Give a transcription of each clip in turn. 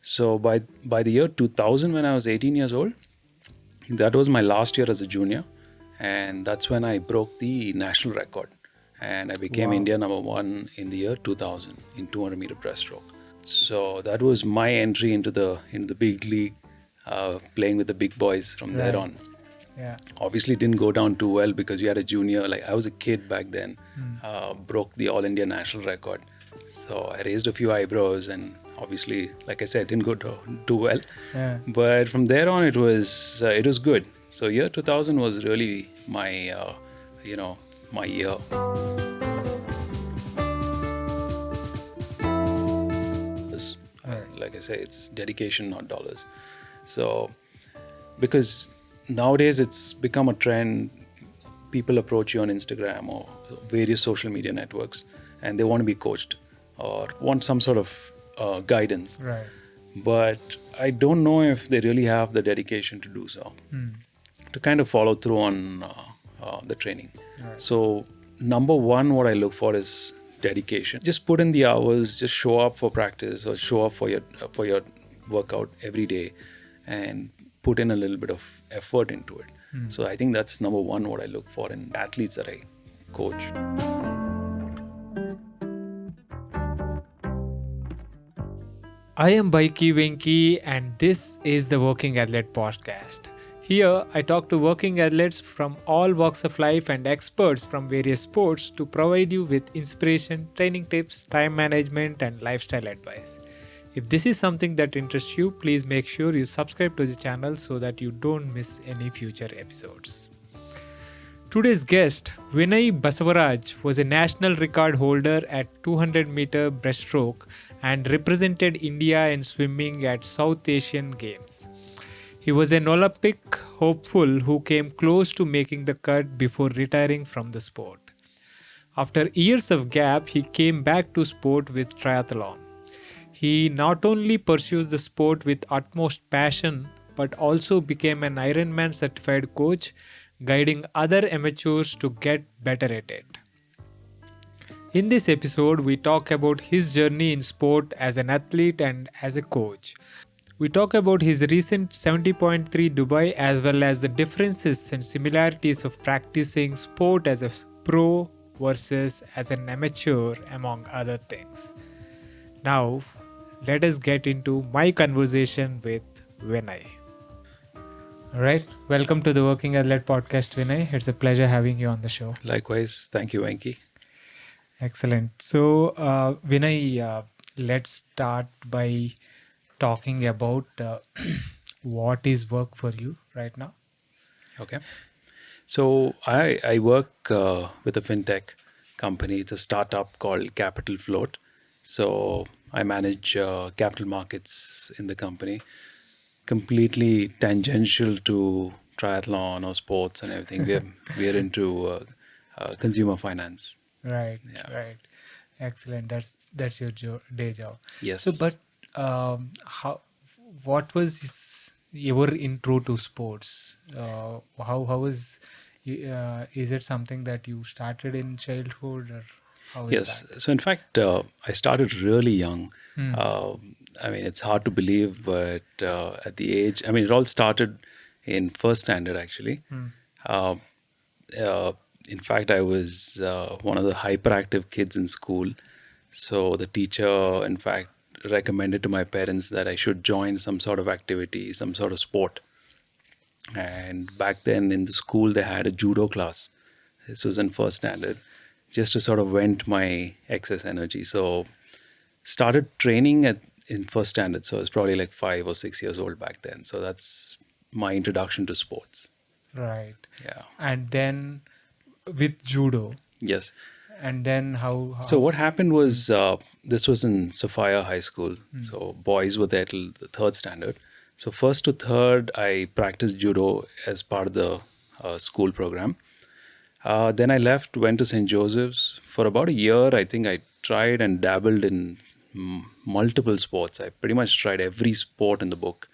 So by the year 2000, when I was 18 years old, that was my last year as a junior, and that's when I broke the national record, and I became Wow. India number one in the year 2000 in 200-meter breaststroke. So that was my entry into the big league, playing with the big boys from there Right. on. Yeah. Obviously, it didn't go down too well because you had a junior. Like I was a kid back then, broke the All India national record. So I raised a few eyebrows, and obviously, like I said, it didn't go too well. Yeah. But from there on, it was good. So year 2000 was really my my year. Right. Like I say, it's dedication, not dollars. So because nowadays it's become a trend, people approach you on Instagram or various social media networks, and they want to be coached or want some sort of guidance. Right. But I don't know if they really have the dedication to do so, to kind of follow through on the training. Right. So number one, what I look for is dedication. Just put in the hours, just show up for practice or show up for your workout every day, and put in a little bit of effort into it. So I think that's number one, what I look for in athletes that I coach. I am Baiki Venki, and this is the Working Athlete Podcast. Here, I talk to working athletes from all walks of life and experts from various sports to provide you with inspiration, training tips, time management, and lifestyle advice. If this is something that interests you, please make sure you subscribe to the channel so that you don't miss any future episodes. Today's guest, Vinay Basavaraj, was a national record holder at 200-meter breaststroke and represented India in swimming at South Asian Games. He was an Olympic hopeful who came close to making the cut before retiring from the sport. After years of gap, he came back to sport with triathlon. He not only pursues the sport with utmost passion, but also became an Ironman certified coach, guiding other amateurs to get better at it. In this episode, we talk about his journey in sport as an athlete and as a coach. We talk about his recent 70.3 Dubai as well as the differences and similarities of practicing sport as a pro versus as an amateur, among other things. Now, let us get into my conversation with Vinay. All right, welcome to the Working Athlete Podcast, Vinay. It's a pleasure having you on the show. Likewise, thank you, Venki. Excellent. So, Vinay, let's start by talking about what is work for you right now. Okay. So I work with a fintech company. It's a startup called Capital Float. So I manage capital markets in the company, completely tangential to triathlon or sports and everything. We're into consumer finance. Right, Yeah. right. Excellent. That's your day job. Yes. So, but how? What was your intro to sports? How was? Is it something that you started in childhood, or how is Yes. that? So in fact, I started really young. Hmm. I mean, it's hard to believe, but at the age, I mean, it all started in first standard actually. Uh, uh, in fact, I was one of the hyperactive kids in school. So the teacher, in fact, recommended to my parents that I should join some sort of activity, some sort of sport. And back then in the school, they had a judo class. This was in first standard, just to sort of vent my excess energy. So started training in first standard. So I was probably like 5 or 6 years old back then. So that's my introduction to sports. Right. Yeah. And then with judo, Yes. and then how? So what happened was this was in Sophia High School. So boys were there till the third standard. So first to third, I practiced judo as part of the school program. Then I left, went to St. Joseph's for about a year. I think I tried and dabbled in multiple sports. I pretty much tried every sport in the book.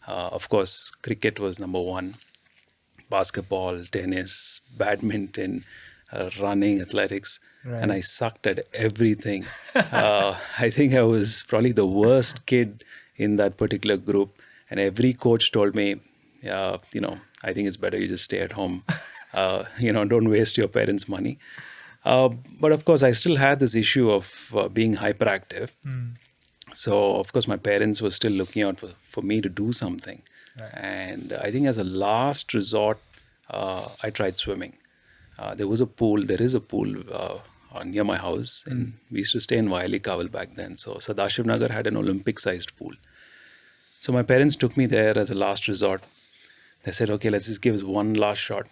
Of course, cricket was number one. Basketball, tennis, badminton, running, athletics, and I Right. sucked at everything. I think I was probably the worst kid in that particular group, and every coach told me, I think it's better you just stay at home. Don't waste your parents' money. Uh, but of course, I still had this issue of being hyperactive. Mm. So, of course, my parents were still looking out for me to do something. Right. And I think as a last resort, I tried swimming. There is a pool near my house. And we used to stay in Wiley Kawal back then. So, Sadashiv Nagar had an Olympic sized pool. So, my parents took me there as a last resort. They said, okay, let's just give us one last shot.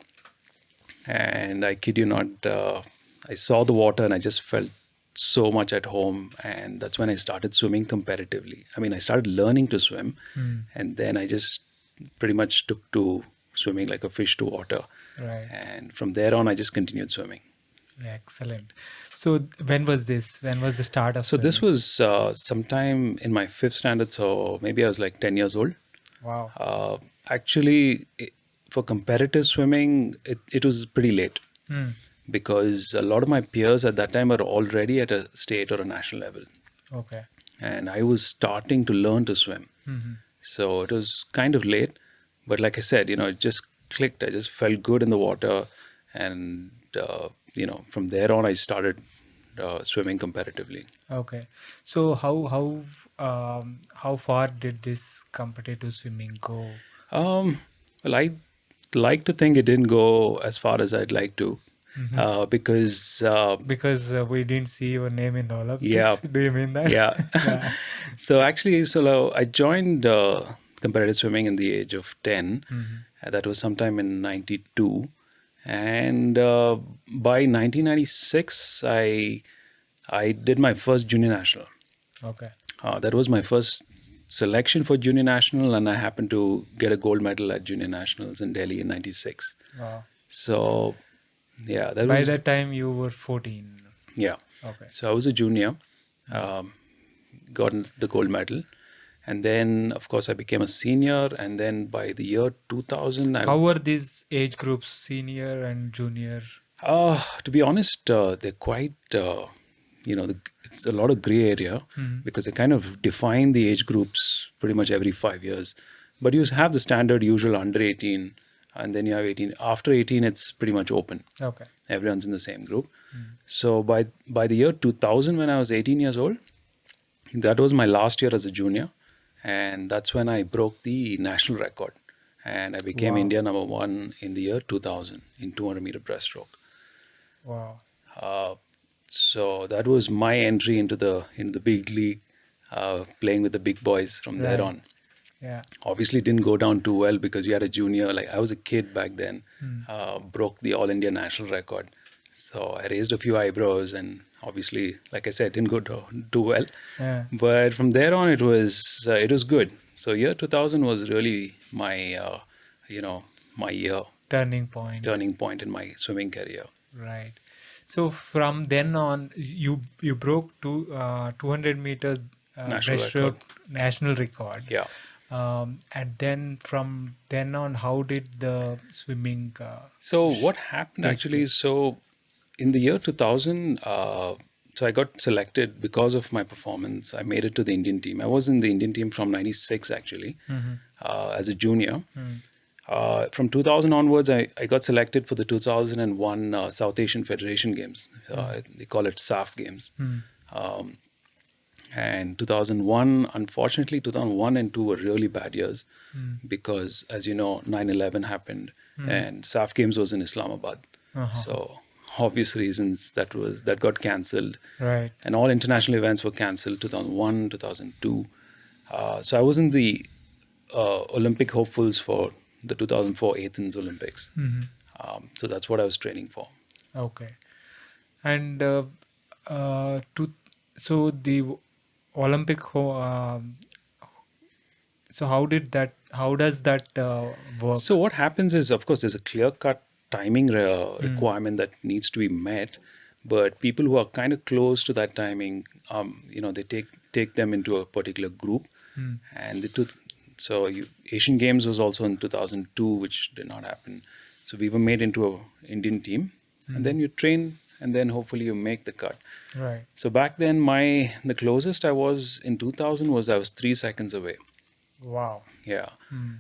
And I kid you not, I saw the water and I just felt so much at home. And that's when I started swimming competitively. I mean, I started learning to swim, and then I just pretty much took to swimming like a fish to water. Right. And from there on, I just continued swimming. Yeah, excellent. So when was this? When was the start of So this swimming? was sometime in my fifth standard. So maybe I was like 10 years old. Wow. Actually, for competitive swimming, it was pretty late. Mm. Because a lot of my peers at that time are already at a state or a national level. Okay. And I was starting to learn to swim. Mm-hmm. So it was kind of late. But like I said, it just clicked. I just felt good in the water. And, from there on, I started swimming competitively. Okay. So how far did this competitive swimming go? Um, well, I like to think it didn't go as far as I'd like to. Because Because we didn't see your name in the Olympics. Yeah. Do you mean that? Yeah. Yeah. So actually, I joined competitive swimming in the age of 10. That was sometime in 92. And by 1996, I did my first junior national. Okay. That was my first selection for junior national, and I happened to get a gold medal at junior nationals in Delhi in 96. Wow. So, yeah, that By was, that time you were 14. yeah. Okay. So I was a junior, got the gold medal. And then, of course, I became a senior. And then by the year 2000, How were these age groups, senior and junior? to be honest, they're quite, it's a lot of gray area because they kind of define the age groups pretty much every 5 years. But you have the standard usual under 18, and then you have 18. After 18, it's pretty much open. Okay. Everyone's in the same group. So by the year 2000, when I was 18 years old, that was my last year as a junior. And that's when I broke the national record. And I became Wow. India #1 in the year 2000 in 200-meter breaststroke. Wow. So that was my entry into the big league, playing with the big boys from there Right. on. Yeah. Obviously, it didn't go down too well because you had a junior. Like I was a kid back then, broke the All India national record. So I raised a few eyebrows, and obviously, like I said, it didn't go too well. Yeah. But from there on, it was good. So year 2000 was really my my year Turning point. turning point in my swimming career. Right. So from then on, you broke 200-meter National breaststroke record. national record. Yeah. And then from then on, how did the swimming? So what happened actually? So in the year 2000, so I got selected because of my performance. I made it to the Indian team. I was in the Indian team from 96 actually, as a junior. From 2000 onwards, I got selected for the 2001 South Asian Federation Games. They call it SAF Games. And 2001, unfortunately, 2001 and 2 were really bad years because, as you know, 9/11 happened and SAF Games was in Islamabad. So, obvious reasons that got cancelled. Right. And all international events were cancelled 2001, 2002. So, I was in the Olympic hopefuls for the 2004 Athens Olympics. So, that's what I was training for. Okay. And so the Olympic so how does that work? So what happens is, of course, there's a clear-cut timing requirement that needs to be met, but people who are kind of close to that timing, they take them into a particular group, and Asian Games was also in 2002, which did not happen. So we were made into an Indian team, and then you train and then hopefully you make the cut. Right. So back then, the closest I was in 2000 was I was 3 seconds away. Wow. Yeah. Hmm.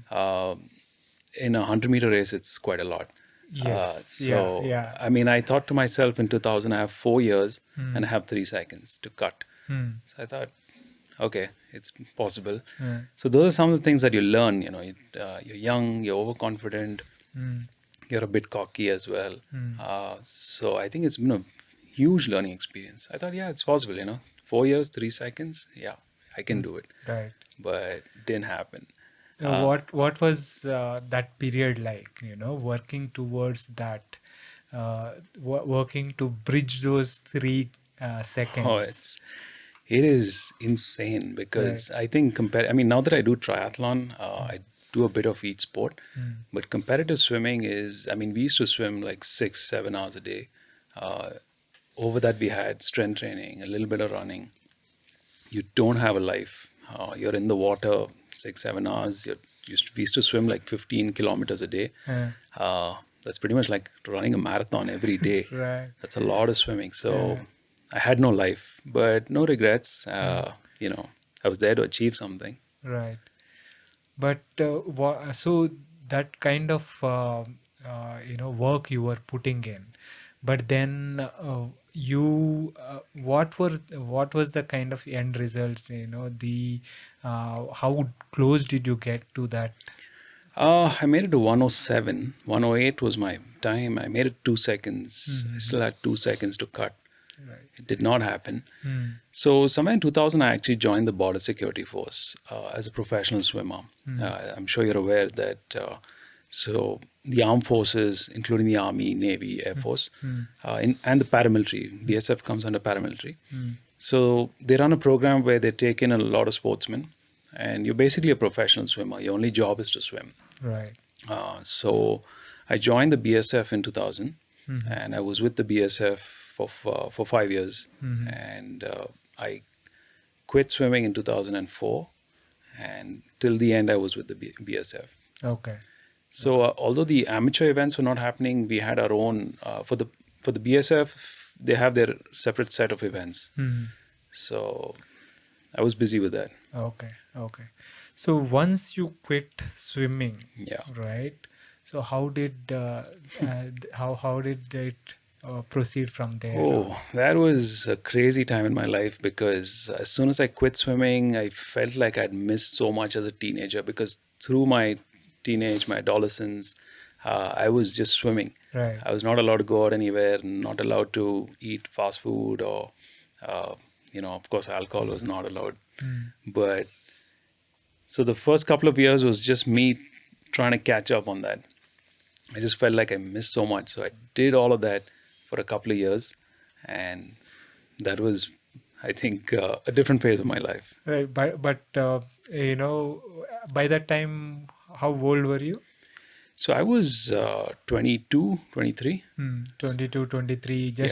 In a 100-meter race, it's quite a lot. Yes. Yeah. So, Yeah. I mean, I thought to myself in 2000, I have 4 years and Hmm. I have 3 seconds to cut. Hmm. So I thought, okay, it's possible. Hmm. So those are some of the things that you learn. You're young, you're overconfident, Hmm. you're a bit cocky as well. Hmm. So I think it's been a huge learning experience. I thought, yeah, it's possible. 4 years, 3 seconds. Yeah, I can do it. Right. But didn't happen. What was that period like? Working towards that, working to bridge those 3 Oh, seconds. it is insane Right. because I think I mean, now that I do triathlon, I do a bit of each sport, Mm. but competitive swimming is, I mean, we used to swim like 6, 7 hours a day. Uh, Over that, we had strength training, a little bit of running. You don't have a life. You're in the water 6, 7 hours. We used to swim like 15 kilometers a day. Uh, That's pretty much like running a marathon every day. right. That's a lot of swimming. So Yeah. I had no life, but no regrets. Mm. I was there to achieve something. Right. But so that kind of work you were putting in, but then what was the kind of end result? The how close did you get to that? I made it to 107. 108 was my time. I made it 2 seconds. I still had 2 seconds to cut. Right. It did not happen. Mm. So somewhere in 2000, I actually joined the Border Security Force as a professional swimmer. I'm sure you're aware that so the armed forces, including the Army, Navy, Air Force, and the paramilitary, BSF comes under paramilitary. So they run a program where they take in a lot of sportsmen, and you're basically a professional swimmer. Your only job is to swim. Right. So I joined the BSF in 2000, and I was with the BSF for 5 years, and I quit swimming in 2004, and till the end I was with the BSF. Okay. So although the amateur events were not happening, we had our own for the BSF. They have their separate set of events. So I was busy with that. Okay. Okay. So once you quit swimming, Yeah. right? So how did it proceed from there? Oh, that was a crazy time in my life because as soon as I quit swimming, I felt like I'd missed so much as a teenager because through my my adolescence, I was just swimming. Right. I was not allowed to go out anywhere, not allowed to eat fast food or, of course, alcohol was not allowed. But so the first couple of years was just me trying to catch up on that. I just felt like I missed so much. So I did all of that for a couple of years. And that was, I think, a different phase of my life. Right. But by that time, how old were you? So I was 22, 23. 22, 23. Yeah.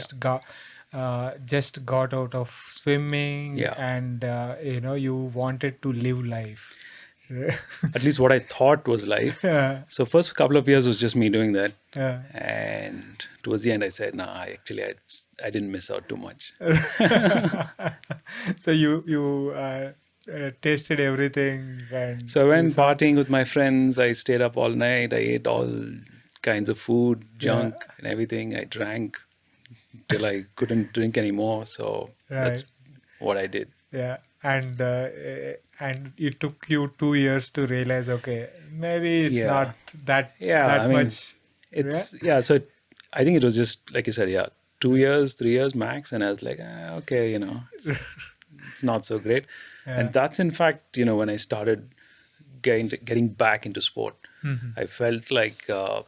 Just got out of swimming, Yeah. and you wanted to live life. At least what I thought was life. Yeah. So first couple of years was just me doing that. Yeah. And towards the end, I said, nah, actually, I didn't miss out too much. So you tasted everything, and So I went partying with my friends. I stayed up all night. I ate all kinds of food, junk, and everything. I drank till I couldn't drink anymore. So that's what I did. Yeah, and it took you 2 years to realize, okay, maybe it's Yeah. not that Yeah, that I mean, much. it's so I think it was just like you said, yeah, 2 years, 3 years max, and I was like, okay, it's not so great. Yeah. And that's in fact, when I started getting back into sport, I felt like I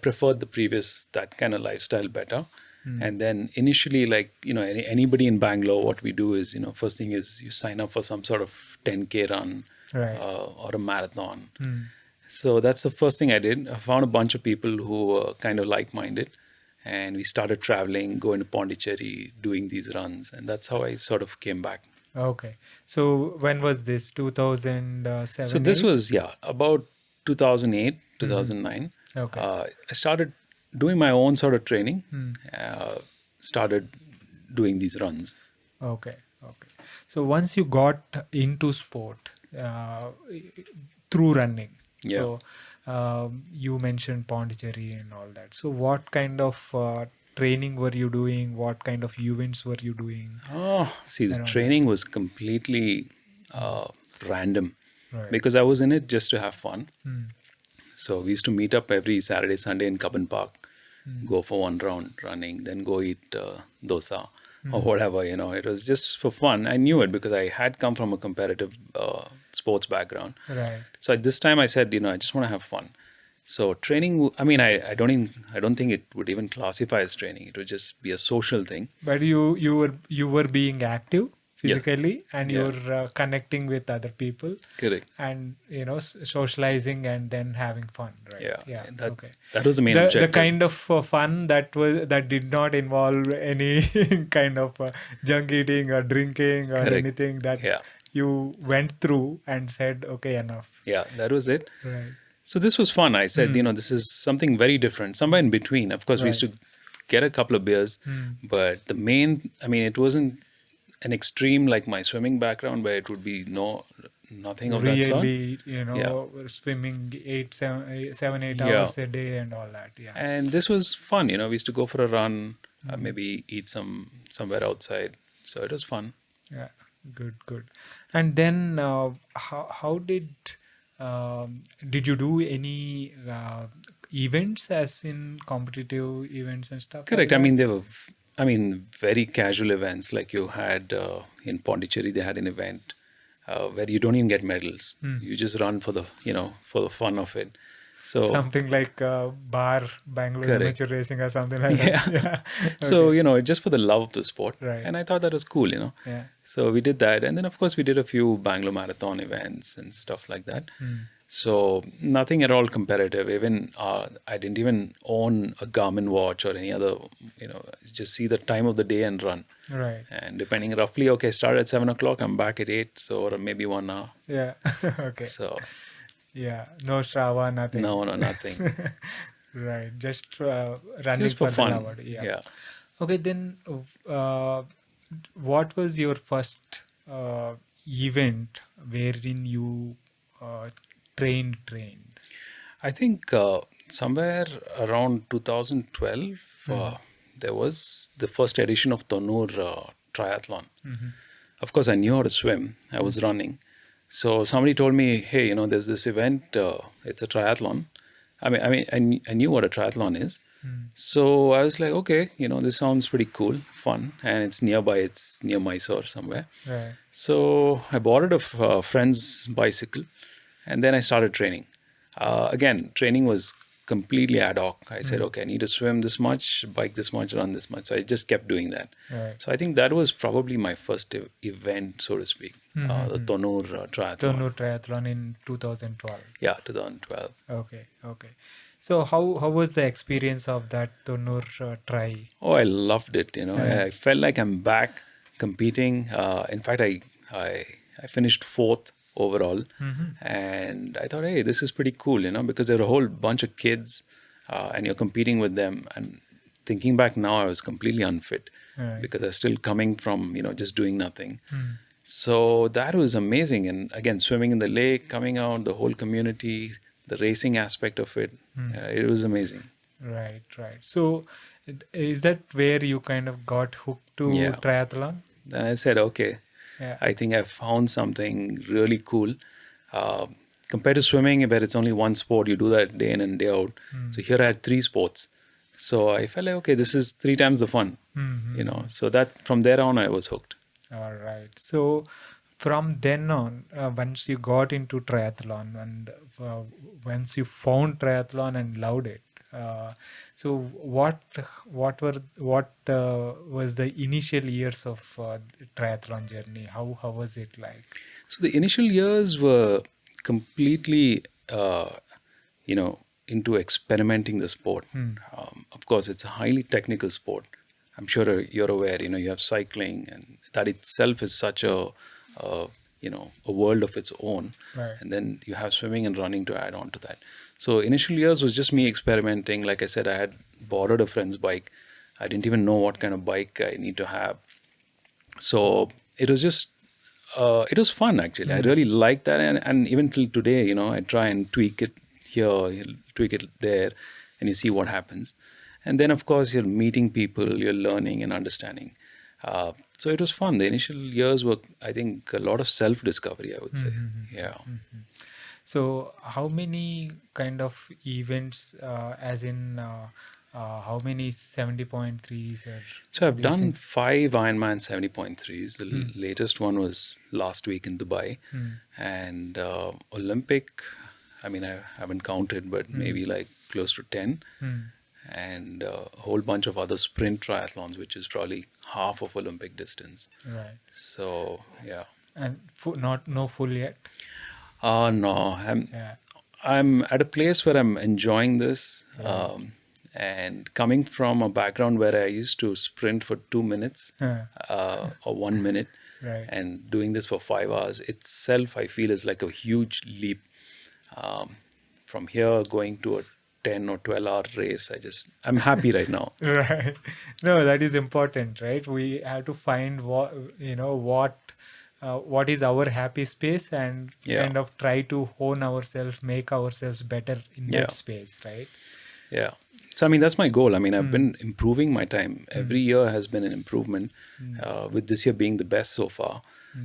preferred that kind of lifestyle better. And then initially, like anybody in Bangalore, what we do is first thing is you sign up for some sort of 10K run Right. or a marathon. So that's the first thing I did. I found a bunch of people who were kind of like-minded, and we started traveling, going to Pondicherry, doing these runs, and that's how I sort of came back. Okay. So when was this? 2007? So this was about 2008, 2009. Okay. I started doing my own sort of training, Hmm. started doing these runs. Okay. Okay. So once you got into sport through running, Yeah. so you mentioned Pondicherry and all that. So what kind of training were you doing? What kind of events were you doing Oh, see, the around that? training was completely uh, random Right. because I was in it just to have fun. Hmm. So we used to meet up every Saturday, Sunday in Cubbon Park, Hmm. go for one round running, then go eat dosa or Hmm. whatever. It was just for fun. I knew it because I had come from a competitive sports background. Right. So at this time, I said, I just want to have fun. So training, I mean, I don't think it would even classify as training. It would just be a social thing. But you were being active Yes. physically, and Yeah. you're connecting with other people, Correct. and socializing and then having fun, right? Yeah. Yeah. And Okay. that was the main The objective. kind of fun that did not involve any kind of junk eating or drinking or Correct. anything, that Yeah. you went through and said, okay, enough. Yeah. That was it. Right. So this was fun. I said, Hmm. this is something very different, somewhere in between. Of course, we used Right. to get a couple of beers, Hmm. but the main, I mean, it wasn't an extreme like my swimming background where it would be nothing of that sort. Really, Yeah. swimming 7, 8 Yeah. hours a day and all that. Yeah. And this was fun. We used to go for a run, Mm. maybe eat somewhere outside. So it was fun. Yeah, good, good. And then how did you do any events, as in competitive events and stuff like Correct. I that? mean, very casual events like you had in Pondicherry. They had an event where you don't even get medals. Hmm. You just run for the fun of it. So Something like bar Bangalore correct. amateur racing or something like that. Yeah. Yeah. So Okay. just for the love of the sport, Right. and I thought that was cool. Yeah. So we did that, and then of course we did a few Bangalore Marathon events and stuff like that. Hmm. So nothing at all competitive. Even I didn't even own a Garmin watch or any other. Just see the time of the day and run. Right. And depending roughly, okay, start at 7 o'clock. I'm back at 8, so or maybe 1 hour. Yeah. Okay. So Yeah. No Strava, nothing. no, nothing. Right. Just running Just for for the fun. love of it. Yeah. Yeah. Okay, then what was your first event wherein you uh, trained? I think somewhere around 2012, Mhm. there was the first edition of Thonnur triathlon. Mhm. Of course, I knew how to swim. I was running. So somebody told me, hey, there's this event. It's a triathlon. I knew what a triathlon is. Mm. So I was like, okay, this sounds pretty cool, fun, and it's nearby. It's near Mysore somewhere. Right. So I borrowed a friend's bicycle, and then I started training. Again, training was completely ad hoc. I said, Mm. okay, I need to swim this much, bike this much, run this much. So I just kept doing that. Right. So I think that was probably my first event, so to speak, the Mhm. Thonnur triathlon. Thonnur triathlon in 2012. Yeah, 2012. Okay. Okay. So how was the experience of that Thonnur try? Oh, I loved it. Yeah. I felt like I'm back competing. In fact, I I finished fourth overall, Mhm. and I thought, hey, this is pretty cool. Because there are a whole bunch of kids, and you're competing with them. And thinking back now, I was completely unfit Right. because I was still coming from just doing nothing. Mm. So that was amazing. And again, swimming in the lake, coming out, the whole community, the racing aspect of it, it was amazing. Right. Right. So is that where you kind of got hooked to Yeah. triathlon? Then I said, okay, Yeah. I think I found something really cool. Uh, Compared to swimming, where it's only one sport, you do that day in and day out. So here I had three sports. So I felt like, okay, this is three times the fun, Mhm. So that from there on, I was hooked. All right. So from then on, once you got into triathlon and uh, once you found triathlon and loved it, so what was the initial years of triathlon journey? How was it like? So the initial years were completely, into experimenting the sport. Hmm. Of course, it's a highly technical sport. I'm sure you're aware. You have cycling, and that itself is such a a world of its own. Right. And then you have swimming and running to add on to that. So initial years was just me experimenting. Like I said, I had borrowed a friend's bike. I didn't even know what kind of bike I need to have. So it was just it was fun actually. I really liked that, and even till today, I try and tweak it here, tweak it there, and you see what happens. And then of course you're meeting people, you're learning and understanding. So it was fun. The initial years were, I think, a lot of self discovery, I would say. Yeah. So, how many kind of events, as in how many 70.3s or So I've done recent? 5 Ironman 70.3s. The latest one was last week in Dubai. And Olympic, I mean, I haven't counted, but maybe like close to 10. And a whole bunch of other sprint triathlons, which is probably half of Olympic distance. Right. So, yeah. And not no full yet. No, Yeah. I'm at a place where I'm enjoying this. And coming from a background where I used to sprint for 2 minutes or 1 minute, Right. and doing this for 5 hours itself, I feel is like a huge leap. From here going to a 10 or 12-hour race, I'm happy right now. Right. No, that is important, right? We have to find what is our happy space and Yeah. kind of try to hone ourselves, make ourselves better in Yeah. that space, right? Yeah. So, I mean, that's my goal. I mean, I've been improving my time. Every year has been an improvement, with this year being the best so far.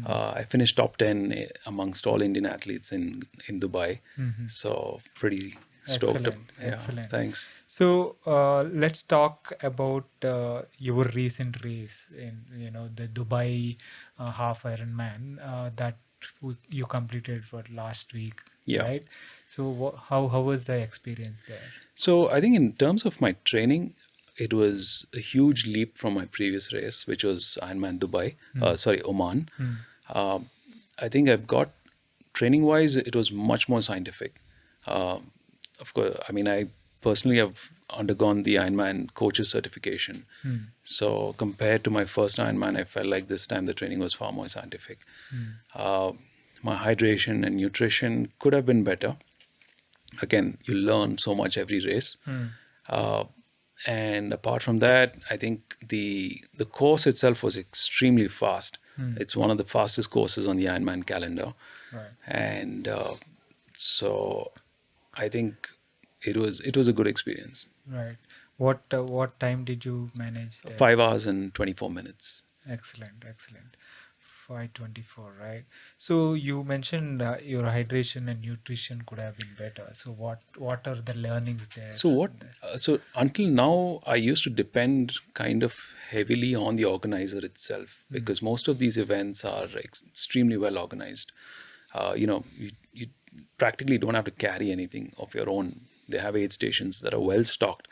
I finished top 10 amongst all Indian athletes in Dubai. So, pretty stoked. Excellent. Yeah, Excellent. thanks. So let's talk about your recent race in the Dubai half Ironman that you completed for last week, Yeah. right? So how was the experience there? So, I think in terms of my training, it was a huge leap from my previous race, which was Ironman Dubai, Oman. I think I've got training wise, it was much more scientific. Of course, I mean, I personally have undergone the Ironman coaches certification. So compared to my first Ironman, I felt like this time the training was far more scientific. My hydration and nutrition could have been better. Again, you learn so much every race. And apart from that, I think the course itself was extremely fast. It's one of the fastest courses on the Ironman calendar. Right. And so I think it was a good experience. Right. What time did you manage there? 5 hours and 24 minutes. Excellent, excellent. 5:24, right? So you mentioned your hydration and nutrition could have been better. So what are the learnings there? So until now, I used to depend kind of heavily on the organizer itself, because most of these events are extremely well organized. You practically don't have to carry anything of your own. They have aid stations that are well stocked.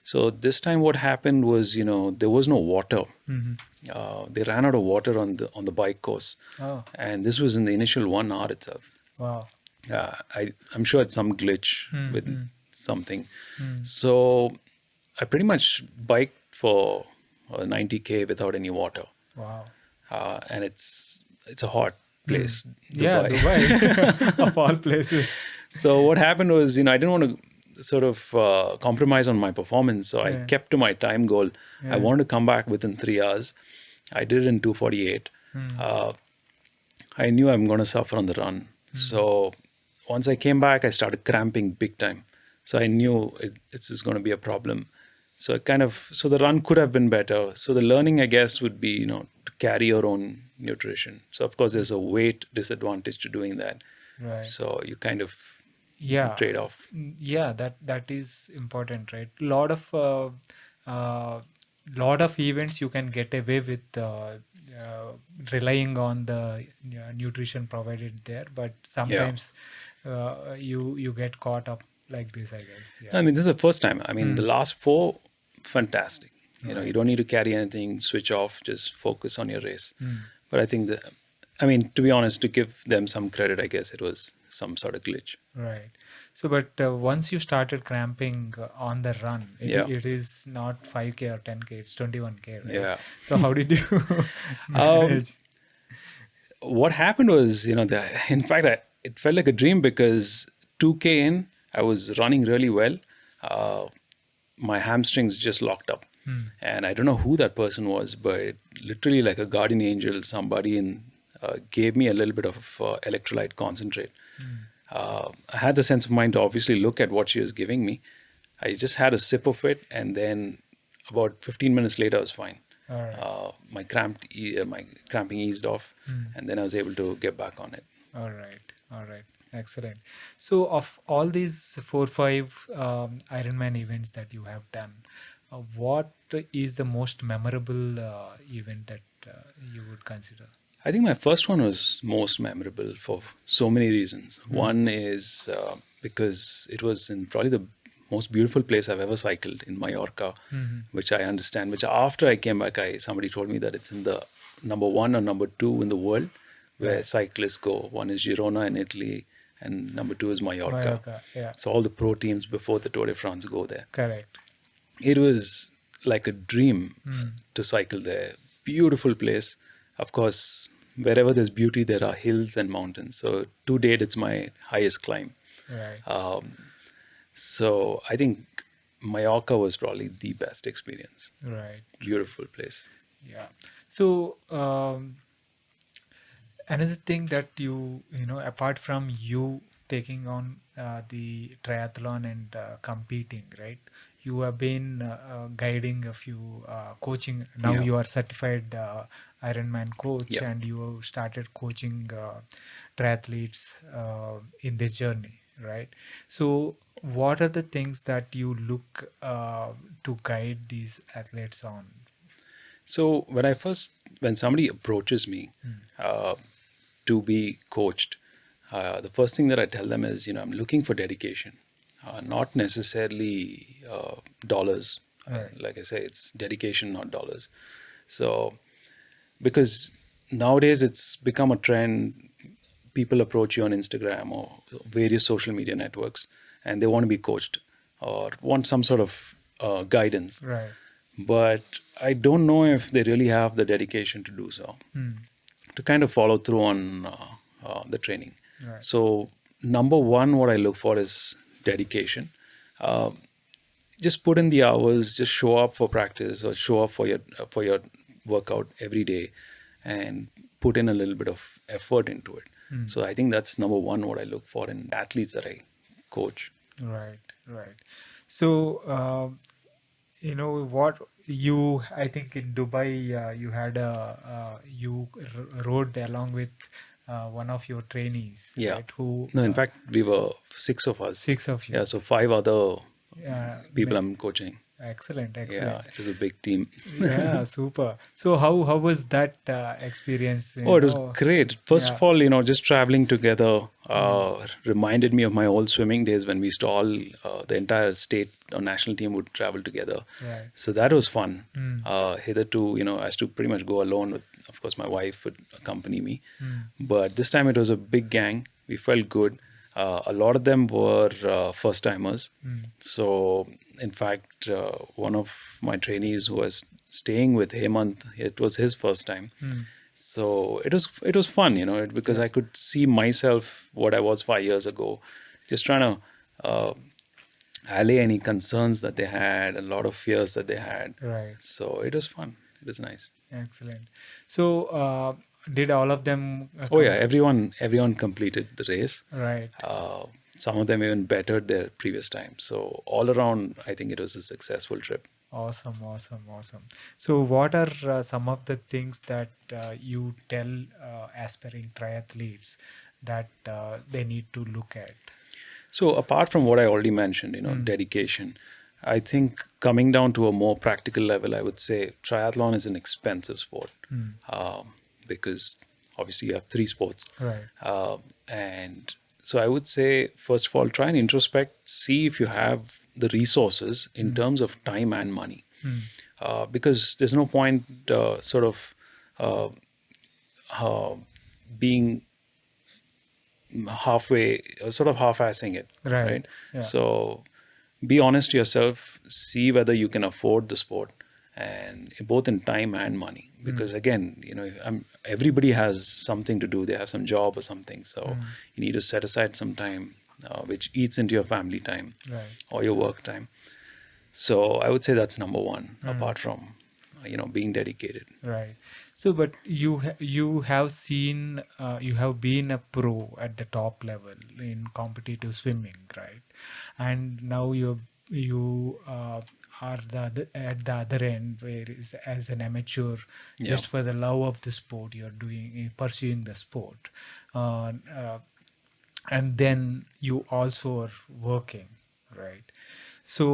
So this time what happened was, there was no water. They ran out of water on the bike course. Oh, And this was in the initial 1 hour itself. wow. I'm sure it's some glitch with something. So I pretty much biked for 90K without any water. Wow. And it's a hot place. Yeah, Dubai. Dubai of all places. So what happened was, I didn't want to sort of compromise on my performance. So I kept to my time goal. I wanted to come back within 3 hours. I did it in 2:48. I knew I'm going to suffer on the run. So once I came back, I started cramping big time. So I knew it's just going to be a problem. So so the run could have been better. So the learning, I guess, would be, to carry your own nutrition. So of course, there's a weight disadvantage to doing that. Right. So you kind of Yeah. trade off. Yeah, that is important, right? Lot of events you can get away with relying on the nutrition provided there, but sometimes you get caught up like this, I guess. Yeah. I mean, this is the first time. I mean, the last 4, fantastic. You don't need to carry anything, switch off, just focus on your race. But I think to be honest, to give them some credit, I guess it was some sort of glitch. Right. So, but once you started cramping on the run, it is not 5K or 10K, it's 21K, right? Yeah. So how did you manage? what happened was, in fact, it felt like a dream because 2K in, I was running really well. Uh, my hamstrings just locked up. And I don't know who that person was, but literally like a guardian angel, somebody gave me a little bit of electrolyte concentrate. I had the sense of mind to obviously look at what she was giving me. I just had a sip of it, and then about 15 minutes later, I was fine. All right. My cramping eased off, and then I was able to get back on it. All right. All right. Excellent. So, of all these 4, 5 Ironman events that you have done, what is the most memorable event that you would consider? I think my first one was most memorable for so many reasons. One is because it was in probably the most beautiful place I've ever cycled in Mallorca, which I understand. Which after I came back, somebody told me that it's in the number 1 or number 2 in the world where cyclists go. One is Girona in Italy, and number 2 is Mallorca. Mallorca, yeah. So all the pro teams before the Tour de France go there. Correct. It was like a dream to cycle there. Beautiful place. Of course, wherever there's beauty, there are hills and mountains. So to date, it's my highest climb. Right. So I think Mallorca was probably the best experience. Right. Beautiful place. Yeah. So another thing that apart from you taking on the triathlon and competing, right? You have been guiding a few coaching. Now Yeah. you are certified Ironman coach, Yeah. and you started coaching triathletes in this journey, right? So, what are the things that you look to guide these athletes on? So when somebody approaches me to be coached, the first thing that I tell them is, I'm looking for dedication, not necessarily dollars. Right. Like I say, it's dedication, not dollars. So because nowadays it's become a trend, people approach you on Instagram or various social media networks, and they want to be coached or want some sort of guidance. Right. But I don't know if they really have the dedication to do so, to kind of follow through on the training. Right. So, number one, what I look for is dedication. Uh, just put in the hours, just show up for practice or show up for your workout every day, and put in a little bit of effort into it. So I think that's number one, what I look for in athletes that I coach. Right. Right. So what you, I think in Dubai you had you rode along with one of your trainees, Yeah. right? Who No, in fact, we were 6 of us. 6 of you. Yeah, so 5 other people ma- I'm coaching. Excellent. Yeah, Excellent. it was a big team. Yeah, super. So how was that experience? Oh, it was great. First Yeah. of all, just traveling together reminded me of my old swimming days when we used to the entire state or national team would travel together. Right. So that was fun. Hitherto, I used to pretty much go alone with, of course, my wife would accompany me. But this time it was a big gang. We felt good. A lot of them were first timers. So, in fact, one of my trainees who was staying with Hemant, it was his first time. So it was fun, because I could see myself what I was 5 years ago, just trying to allay any concerns that they had, a lot of fears that they had. Right. So it was fun. It was nice. Excellent. So did all of them? Oh yeah, everyone completed the race. Right. Some of them even bettered their previous time. So all around, I think it was a successful trip. Awesome, awesome, awesome. So, what are some of the things that you tell aspiring triathletes that they need to look at? So apart from what I already mentioned, dedication, I think coming down to a more practical level, I would say triathlon is an expensive sport because obviously you have 3 sports. Right. And so I would say, first of all, try and introspect, see if you have the resources in terms of time and money. Because there's no point being halfway, sort of half-assing it. Right. Yeah. So be honest to yourself, see whether you can afford the sport, and both in time and money. Because again, everybody has something to do. They have some job or something, so you need to set aside some time, which eats into your family time Right. or your work time. So I would say that's number one, apart from being dedicated. Right. So, but you have seen, you have been a pro at the top level in competitive swimming, right? And now you are at the other end, where is as an amateur, Yeah. just for the love of the sport, you're pursuing the sport, uh, uh, and then you also are working, right? So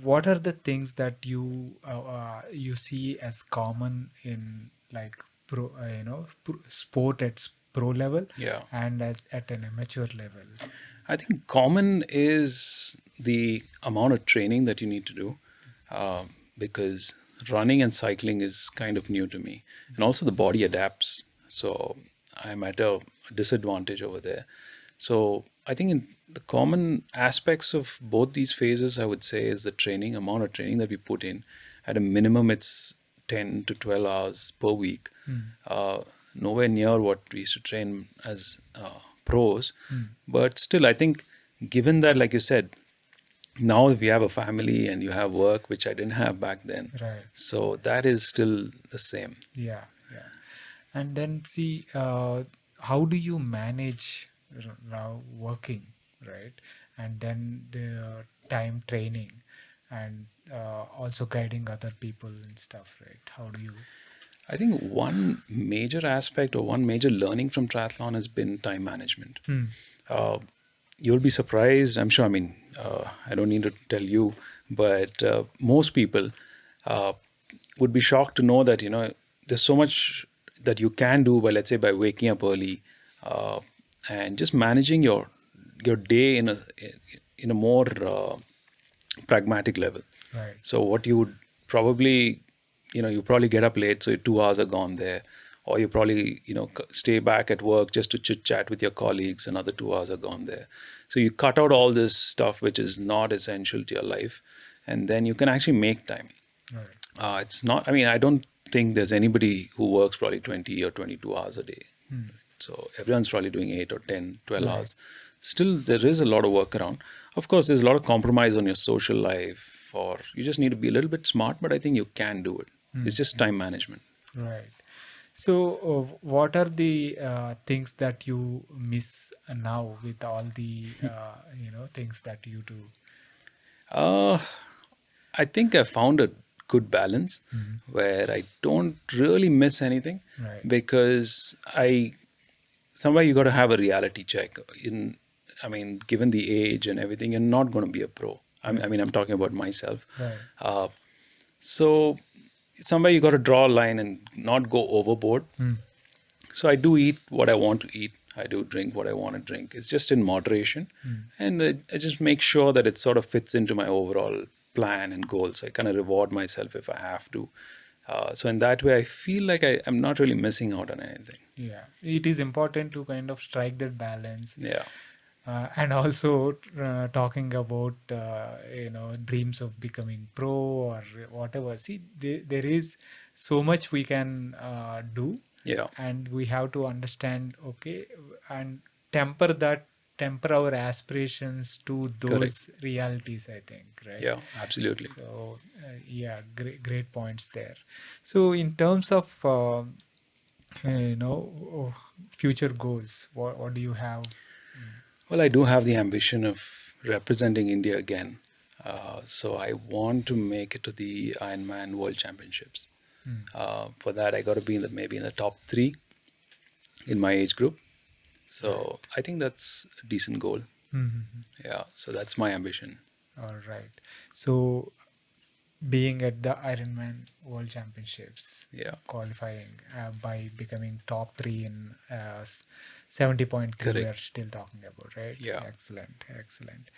what are the things that you see as common in like sport at pro level Yeah. and at an amateur level? I think common is the amount of training that you need to do, because running and cycling is kind of new to me, and also the body adapts. So I'm at a disadvantage over there. So I think in the common aspects of both these phases, I would say, is the training amount of training that we put in. At a minimum, it's 10 to 12 hours per week. Uh, Nowhere near what we used to train as pros. But still, I think, given that, like you said, now if you have a family and you have work, which I didn't have back then, Right. so that is still the same. Yeah, yeah. And then see, how do you manage now working, right? And then the time training, and also guiding other people and stuff, right? How do you? I think one major aspect or one major learning from triathlon has been time management. Hmm. Uh, you'll be surprised. I'm sure. I mean, I don't need to tell you, but most people uh, would be shocked to know that there's so much that you can do by, let's say, by waking up early, uh, and just managing your day in a more pragmatic level. Right. So what you would probably, you probably get up late, so your 2 hours are gone there, or you probably, stay back at work just to chit chat with your colleagues. Another 2 hours are gone there. So you cut out all this stuff which is not essential to your life, and then you can actually make time. Right. It's not. I mean, I don't think there's anybody who works probably 20 or 22 hours a day. So everyone's probably doing 8 or 10, 12 Right. hours. Still, there is a lot of work around. Of course, there's a lot of compromise on your social life, or you just need to be a little bit smart, but I think you can do it. It's just time management. Right. So, what are the things that you miss now with all the things that you do? Uh, I think I found a good balance where I don't really miss anything, Right. because somewhere you got to have a reality check. I mean, given the age and everything, you're not going to be a pro. I mean, I'm talking about myself. Right. Uh, so somewhere you got to draw a line and not go overboard. So I do eat what I want to eat. I do drink what I want to drink. It's just in moderation, and I just make sure that it sort of fits into my overall plan and goals. I kind of reward myself if I have to. So in that way, I feel like I'm not really missing out on anything. Yeah, it is important to kind of strike that balance, Yeah, and also talking about dreams of becoming pro or whatever. See, there is so much we can do, yeah, and we have to understand, okay, and temper that, temper our aspirations to correct. those realities, I think, right? Yeah, absolutely. So yeah, great points there. So in terms of future goals, what do you have? Well, I do have the ambition of representing India again. So I want to make it to the Ironman World Championships. For that, I got to be maybe in the top three in my age group. So I think that's a decent goal. Mhm. Yeah. So that's my ambition. All right. So being at the Ironman World Championships, Yeah. qualifying by becoming top three in 70.3, we Correct. are still talking about, right? Yeah. Excellent, excellent.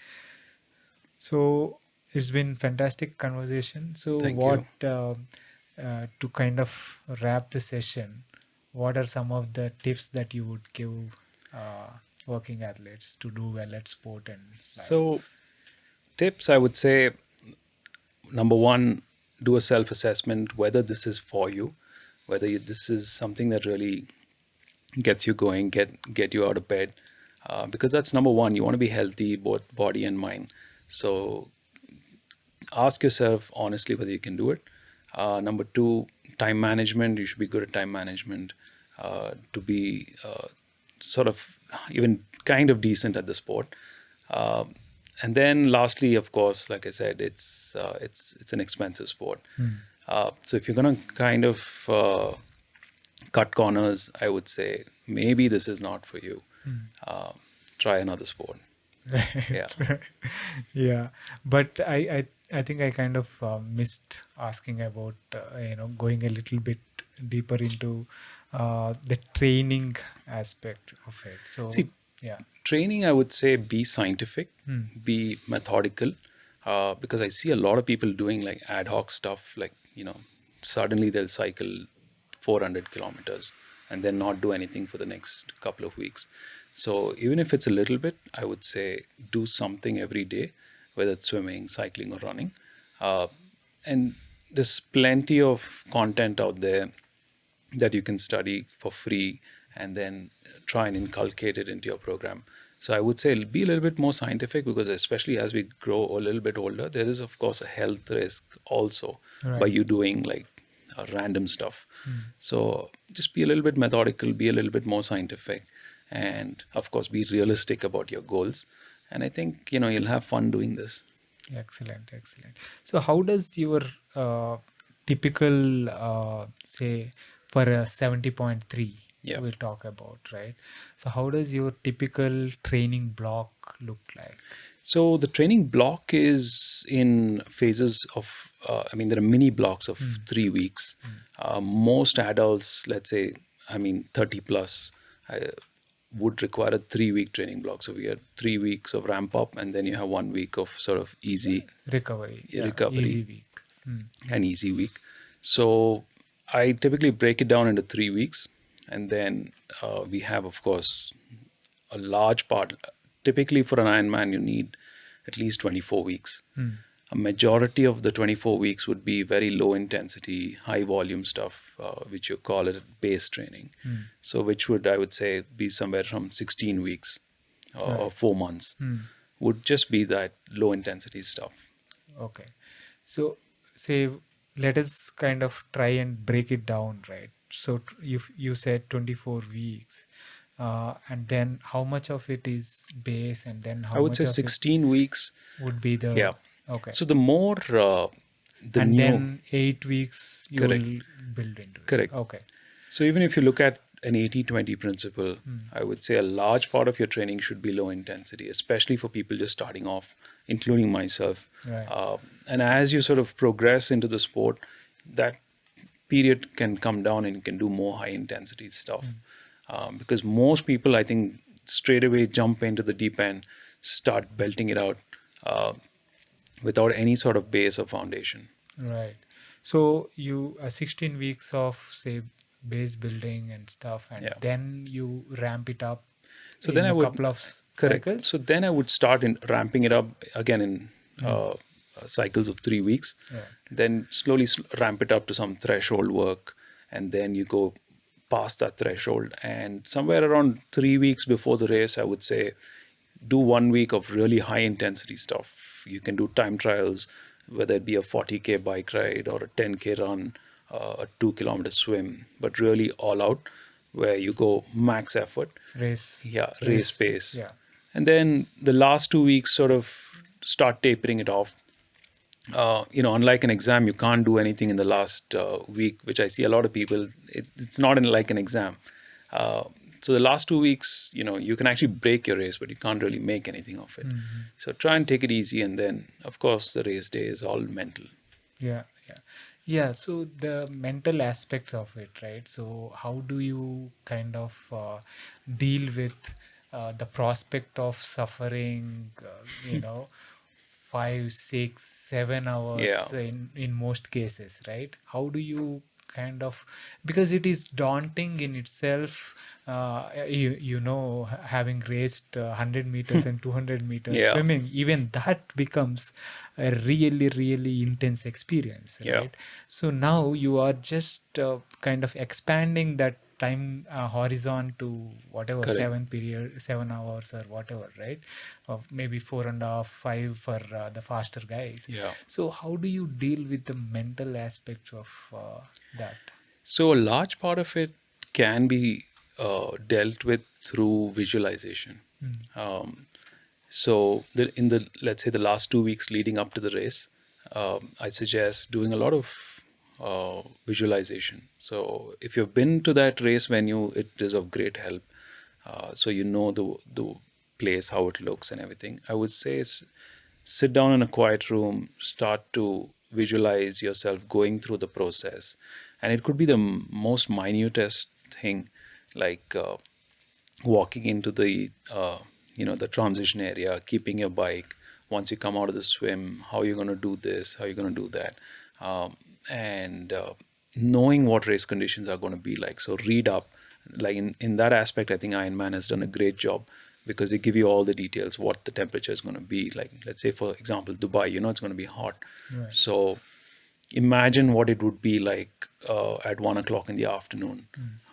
So it's been fantastic conversation. So Thank what you. to kind of wrap the session, what are some of the tips that you would give working athletes to do well at sport and life? So tips, I would say, number one, do a self-assessment whether this is for you, whether this is something that really gets you going, get you out of bed, because that's number one. You want to be healthy, both body and mind. So ask yourself honestly whether you can do it. Number two, time management. You should be good at time management to be sort of even kind of decent at the sport. Um, and then lastly, of course, like I said, it's an expensive sport. So if you're gonna kind of cut corners, I would say maybe this is not for you. Uh, Try another sport. Yeah. Right. Yeah, but I think I kind of missed asking about going a little bit deeper into the training aspect of it. So See, yeah. training, I would say be scientific, be methodical, because I see a lot of people doing like ad hoc stuff, like, suddenly they'll cycle 400 kilometers and then not do anything for the next couple of weeks. So even if it's a little bit, I would say do something every day, whether it's swimming, cycling, or running. Uh, and there's plenty of content out there that you can study for free and then try and inculcate it into your program. So I would say be a little bit more scientific, because especially as we grow a little bit older, there is of course a health risk also by Right. you doing like random stuff. So just be a little bit methodical, be a little bit more scientific, and of course be realistic about your goals. And I think you'll have fun doing this. Excellent, excellent. So, how does your typical, say, for a 70.3, Yeah. we'll talk about, right? So, how does your typical training block look like? So the training block is in phases of, there are mini blocks of 3 weeks. Most adults, let's say, 30 plus, uh, would require a 3 week training block. So we have 3 weeks of ramp up, and then you have 1 week of sort of easy Recovery, yeah, recovery easy week. and easy week. So I typically break it down into 3 weeks, and then we have, of course, a large part. Typically, for an Ironman, you need at least 24 weeks. A majority of the 24 weeks would be very low intensity, high volume stuff, which you call it base training. So, which would, I would say, be somewhere from 16 weeks or Right. 4 months, would just be that low intensity stuff. Okay. So, say, let us kind of try and break it down, right? So, you said 24 weeks, and then how much of it is base, and then I how would much say of it 16 weeks. would be Yeah. the okay, So the more the and new, then 8 weeks you correct, will build into it. correct. Okay. So even if you look at an 80-20 principle, I would say a large part of your training should be low intensity, especially for people just starting off, including myself. Right. And as you sort of progress into the sport, that period can come down and you can do more high intensity stuff. Because most people, I think, straight away jump into the deep end, start belting it out without any sort of base or foundation. Right. So you 16 weeks of say base building and stuff, and Yeah. then you ramp it up So in then I a would, couple of correct. cycles. So then I would start in ramping it up again in cycles of 3 weeks. Yeah. Then slowly ramp it up to some threshold work, and then you go past that threshold. And somewhere around 3 weeks before the race, I would say do 1 week of really high intensity stuff. You can do time trials, whether it be a 40K bike ride or a 10K run, a 2 kilometer swim, but really all out, where you go max effort. Race. Yeah, race pace. Yeah. And then the last 2 weeks sort of start tapering it off. Unlike an exam, you can't do anything in the last week, which I see a lot of people. It's not like an exam. So the last 2 weeks, you can actually break your race, but you can't really make anything of it. So try and take it easy, and then, of course, the race day is all mental. Yeah, yeah, yeah. So the mental aspects of it, right? So how do you kind of deal with the prospect of suffering? 5, 6, 7 hours Yeah. in most cases, right? How do you kind of, because it is daunting in itself, having raced 100 meters and 200 meters Yeah, swimming, even that becomes a really, really intense experience, yeah, right? So now you are just kind of expanding that time horizon to whatever, correct. 7 hours or whatever, right? Or maybe 4.5, 5 for the faster guys. Yeah. So how do you deal with the mental aspects of that? So a large part of it can be dealt with through visualization. Mm. Um, so in the, let's say, the last 2 weeks leading up to the race, I suggest doing a lot of visualization. So if you've been to that race venue, it is of great help. So you know the place, how it looks, and everything. I would say sit down in a quiet room, start to visualize yourself going through the process, and it could be the most minutest thing, like walking into the the transition area, keeping your bike. Once you come out of the swim, how you're going to do this, how you're going to do that, and knowing what race conditions are going to be like. So read up, like in that aspect, I think Ironman has done a great job, because they give you all the details, what the temperature is going to be like. Let's say, for example, Dubai, it's going to be hot. Right. So imagine what it would be like at 1 o'clock in the afternoon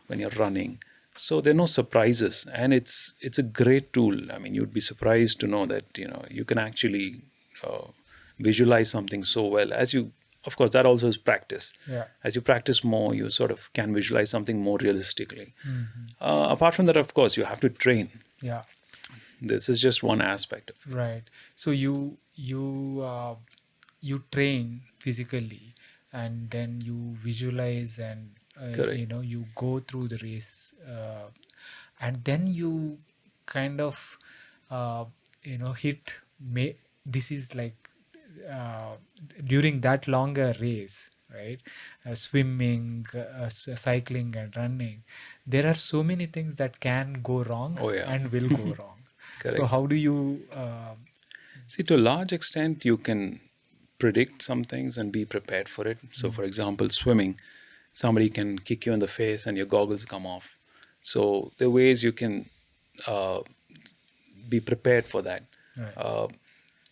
when you're running. So there are no surprises, and it's a great tool. I mean, you'd be surprised to know that you can actually uh, visualize something so well. As you, of course, that also is practice. Yeah. As you practice more, you sort of can visualize something more realistically. Mm-hmm. Apart from that, of course, you have to train. Yeah. This is just one aspect of it. Right. So you train physically, and then you visualize, and Correct. you go through the race, and then you kind of hit. This is like uh, during that longer race, right? Swimming, cycling, and running. There are so many things that can go wrong Oh yeah. and will go wrong. So Correct. how do you? See, to a large extent, you can predict some things and be prepared for it. So, for example, swimming, somebody can kick you in the face and your goggles come off. So, there are ways you can uh, be prepared for that. Right.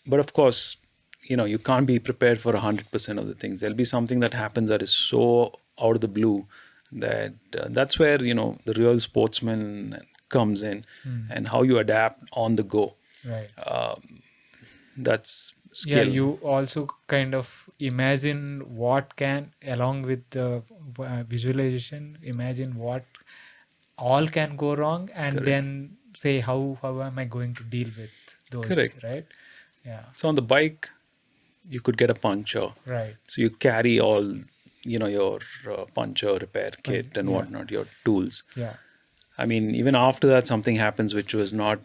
But of course, you can't be prepared for 100% of the things. There'll be something that happens that is so out of the blue that that's where the real sportsman comes in, and how you adapt on the go. Right. That's Yeah, skill. you also kind of imagine what can, along with the visualization, imagine what all can go wrong, and Correct. then say how am I going to deal with those, Correct. right? Yeah. So on the bike, you could get a puncture. Right. So you carry all, your puncture repair kit and yeah. whatnot, your tools. Yeah. I mean, even after that, something happens which was not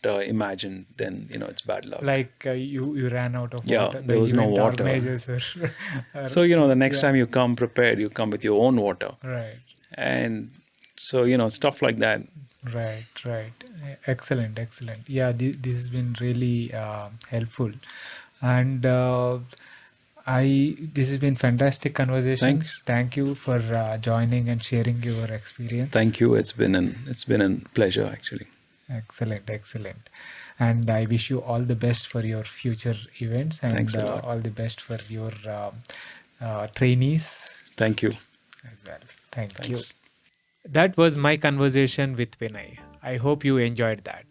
imagined, then, it's bad luck. Like you ran out of Yeah, water. there The was no event water. organizers So, the next time you come prepared, you come with your own water. Right. And so, stuff like that. Right, right. Excellent, excellent. Yeah, this has been really helpful, and this has been fantastic conversation. Thanks. Thank you for joining and sharing your experience. Thank you. It's been a pleasure, actually. Excellent, excellent. And I wish you all the best for your future events, and Thanks a lot. all the best for your trainees Thank you. as well. Thank Thanks. you. That was my conversation with Vinay. I hope you enjoyed that.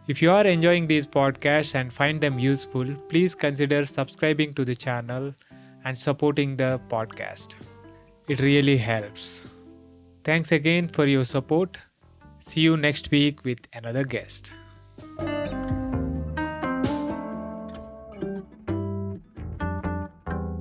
If you are enjoying these podcasts and find them useful, please consider subscribing to the channel and supporting the podcast. It really helps. Thanks again for your support. See you next week with another guest.